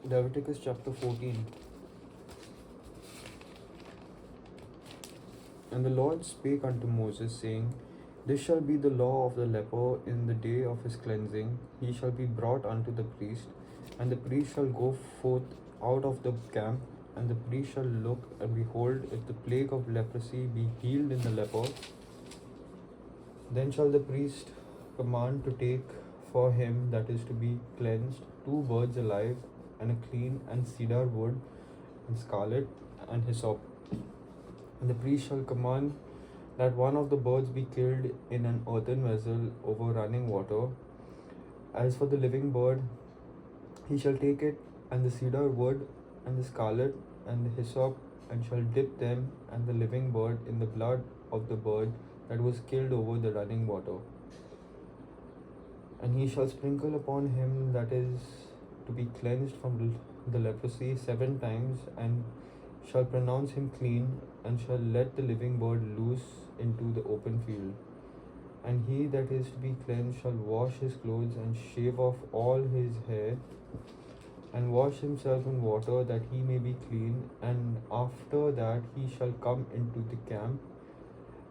Leviticus chapter 14. And the Lord spake unto Moses, saying, This shall be the law of the leper in the day of his cleansing. He shall be brought unto the priest, and the priest shall go forth out of the camp, and the priest shall look, and behold, if the plague of leprosy be healed in the leper, then shall the priest command to take for him that is to be cleansed 2 birds alive, and a clean, and cedar wood, and scarlet, and hyssop. And the priest shall command that one of the birds be killed in an earthen vessel over running water. As for the living bird, he shall take it, and the cedar wood, and the scarlet, and the hyssop, and shall dip them and the living bird in the blood of the bird that was killed over the running water. And he shall sprinkle upon him that is to be cleansed from the leprosy 7 times, and shall pronounce him clean, and shall let the living bird loose into the open field. And he that is to be cleansed shall wash his clothes, and shave off all his hair, and wash himself in water, that he may be clean. And after that he shall come into the camp,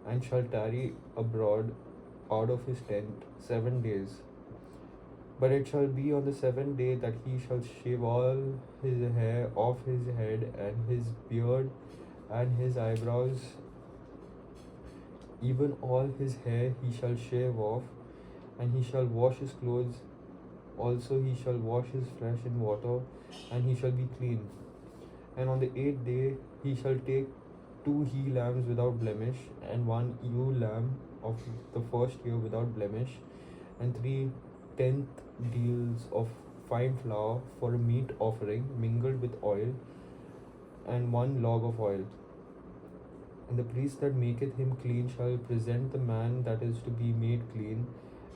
and shall tarry abroad out of his tent 7 days. But it shall be on the 7th day that he shall shave all his hair off his head, and his beard, and his eyebrows, even all his hair he shall shave off, and he shall wash his clothes. Also he shall wash his flesh in water, and he shall be clean. And on the 8th day he shall take 2 he lambs without blemish, and 1 ewe lamb of the first year without blemish, and 3/10 deals of fine flour for a meat offering mingled with oil, and 1 log of oil. And the priest that maketh him clean shall present the man that is to be made clean,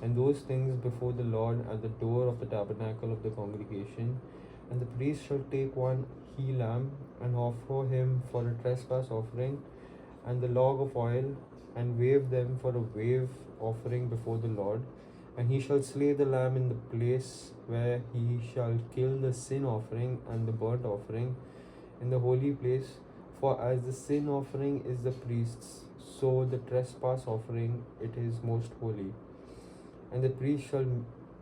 and those things before the Lord at the door of the tabernacle of the congregation. And the priest shall take 1 he lamb, and offer him for a trespass offering, and the log of oil, and wave them for a wave offering before the Lord. And he shall slay the lamb in the place where he shall kill the sin offering and the burnt offering in the holy place. For as the sin offering is the priest's, so the trespass offering it is most holy. And the priest shall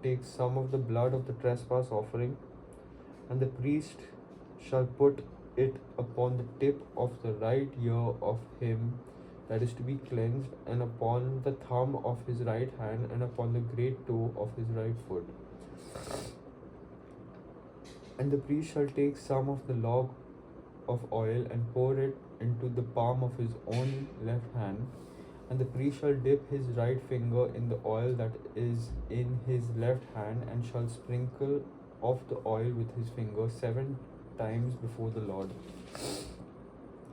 take some of the blood of the trespass offering, and the priest shall put it upon the tip of the right ear of him that is to be cleansed, and upon the thumb of his right hand, and upon the great toe of his right foot. And the priest shall take some of the log of oil, and pour it into the palm of his own left hand. And the priest shall dip his right finger in the oil that is in his left hand, and shall sprinkle off the oil with his finger 7 times before the Lord.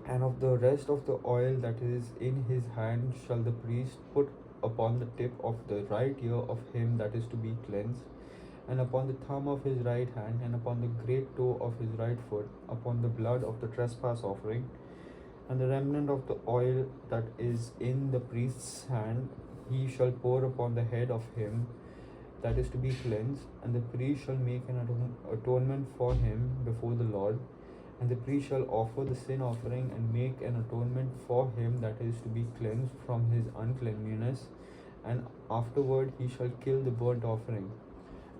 And of the rest of the oil that is in his hand shall the priest put upon the tip of the right ear of him that is to be cleansed, and upon the thumb of his right hand, and upon the great toe of his right foot, upon the blood of the trespass offering. And the remnant of the oil that is in the priest's hand he shall pour upon the head of him that is to be cleansed, and the priest shall make an atonement for him before the Lord. And the priest shall offer the sin offering, and make an atonement for him that is to be cleansed from his uncleanliness, and afterward he shall kill the burnt offering.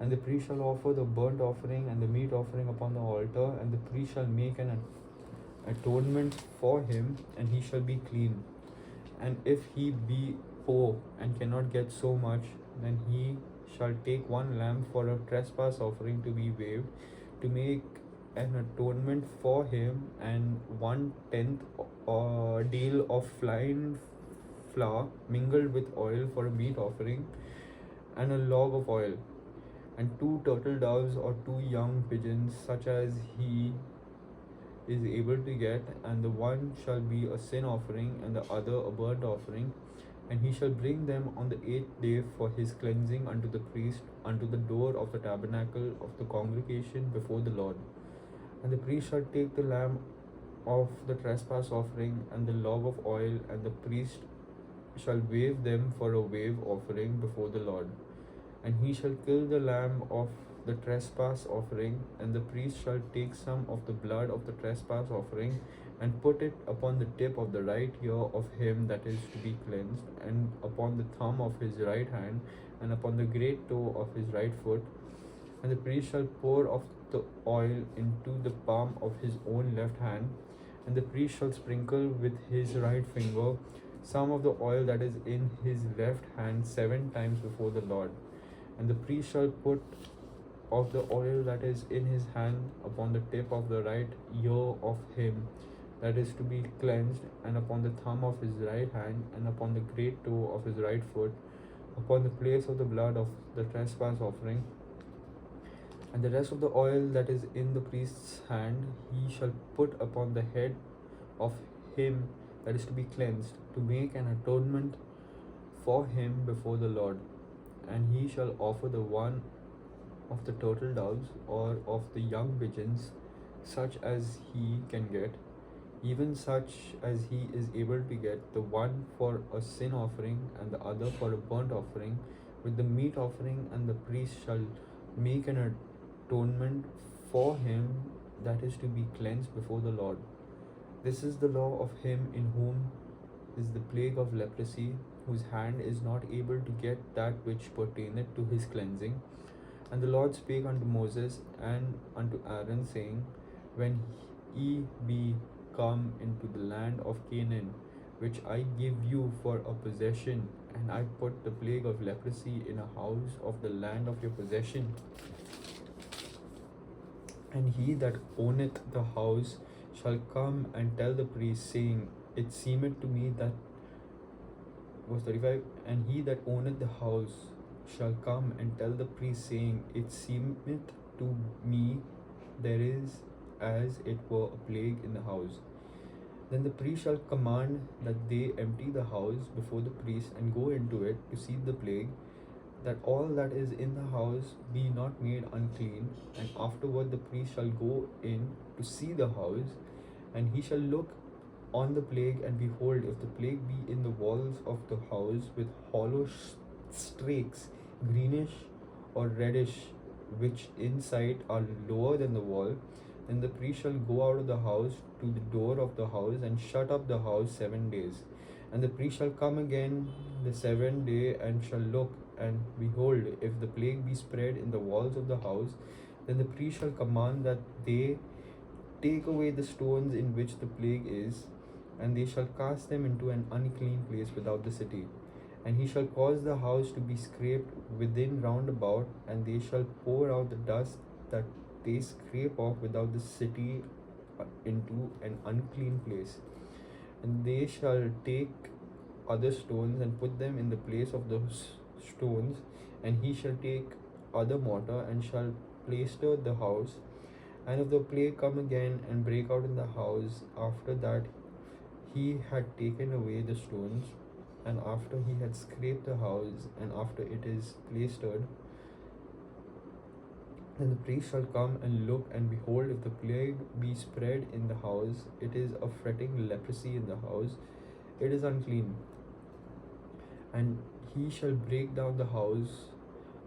And the priest shall offer the burnt offering and the meat offering upon the altar, and the priest shall make an atonement for him, and he shall be clean. And if he be poor and cannot get so much, then he shall take 1 lamb for a trespass offering to be waved, to make an atonement for him, and 1/10 deal of fine flour mingled with oil for a meat offering, and a log of oil, and 2 turtle doves or 2 young pigeons, such as he is able to get, and the one shall be a sin offering, and the other a burnt offering. And he shall bring them on the 8th day for his cleansing unto the priest, unto the door of the tabernacle of the congregation before the Lord. And the priest shall take the lamb of the trespass offering, and the log of oil, and the priest shall wave them for a wave offering before the Lord. And he shall kill the lamb of the trespass offering, and the priest shall take some of the blood of the trespass offering and put it upon the tip of the right ear of him that is to be cleansed, and upon the thumb of his right hand, and upon the great toe of his right foot. And the priest shall pour of the oil into the palm of his own left hand, and the priest shall sprinkle with his right finger some of the oil that is in his left hand 7 times before the Lord. And the priest shall put of the oil that is in his hand upon the tip of the right ear of him that is to be cleansed, and upon the thumb of his right hand, and upon the great toe of his right foot, upon the place of the blood of the trespass offering. And the rest of the oil that is in the priest's hand he shall put upon the head of him that is to be cleansed, to make an atonement for him before the Lord. And he shall offer the one of the turtle doves or of the young pigeons, such as he can get, even such as he is able to get, the one for a sin offering and the other for a burnt offering, with the meat offering. And the priest shall make an atonement for him that is to be cleansed before the Lord. This is the law of him in whom is the plague of leprosy, whose hand is not able to get that which pertaineth to his cleansing. And the Lord spake unto Moses and unto Aaron, saying, When ye be come into the land of Canaan, which I give you for a possession, and I put the plague of leprosy in a house of the land of your possession, and he that owneth the house shall come and tell the priest, saying, It seemeth to me that, verse 35, and he that owneth the house shall come and tell the priest, saying, It seemeth to me there is as it were a plague in the house. Then the priest shall command that they empty the house before the priest, and go into it to see the plague, that all that is in the house be not made unclean. And afterward the priest shall go in to see the house, and he shall look on the plague, and behold, if the plague be in the walls of the house with hollow streaks, greenish or reddish, which inside are lower than the wall, then the priest shall go out of the house to the door of the house, and shut up the house 7 days. And the priest shall come again the 7th day, and shall look, and behold, if the plague be spread in the walls of the house, then the priest shall command that they take away the stones in which the plague is, and they shall cast them into an unclean place without the city. And he shall cause the house to be scraped within round about, and they shall pour out the dust that they scrape off without the city into an unclean place. And they shall take other stones and put them in the place of those stones, and he shall take other mortar and shall plaster the house. And if the plague come again and break out in the house, after that he had taken away the stones, and after he had scraped the house, and after it is plastered, then the priest shall come and look, and behold, if the plague be spread in the house, it is a fretting leprosy in the house, it is unclean. And he shall break down the house,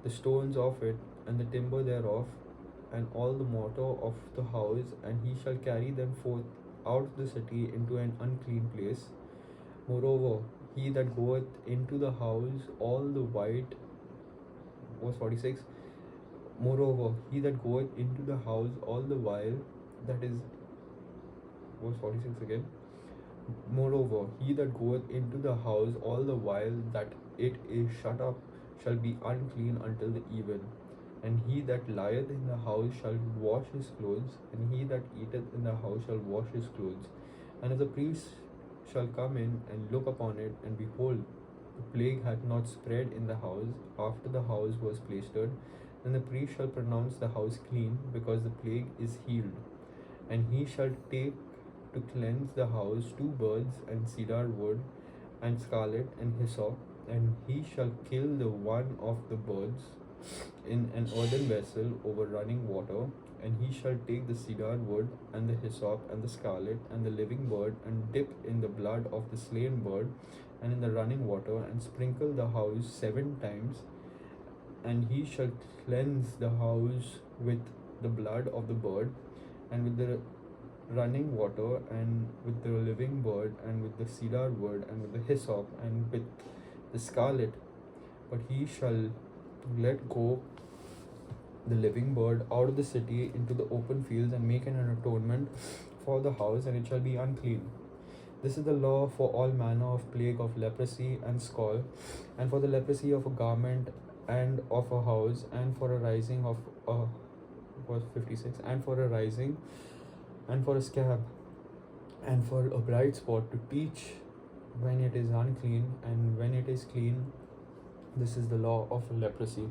the stones of it, and the timber thereof, and all the mortar of the house, and he shall carry them forth out of the city into an unclean place. Moreover, he that goeth into the house all the white, verse 46, moreover, he that goeth into the house all the while, that is, verse 46 again, moreover, he that goeth into the house all the while that it is shut up shall be unclean until the even. And he that lieth in the house shall wash his clothes, and he that eateth in the house shall wash his clothes. And if the priest shall come in and look upon it, and behold, the plague hath not spread in the house after the house was plastered, then the priest shall pronounce the house clean, because the plague is healed. And he shall take to cleanse the house 2 birds, and cedar wood, and scarlet, and hyssop, and he shall kill the one of the birds in an earthen vessel over running water. And he shall take the cedar wood, and the hyssop, and the scarlet, and the living bird, and dip in the blood of the slain bird, and in the running water, and sprinkle the house 7 times. And he shall cleanse the house with the blood of the bird, and with the running water, and with the living bird, and with the cedar wood, and with the hyssop, and with the scarlet. But he shall let go the living bird out of the city into the open fields, and make an atonement for the house, and it shall be unclean. This is the law for all manner of plague of leprosy and scall, and for the leprosy of a garment and of a house, and for a rising of a was 56, and for a rising, and for a scab, and for a bright spot, to teach when it is unclean and when it is clean. This is the law of leprosy.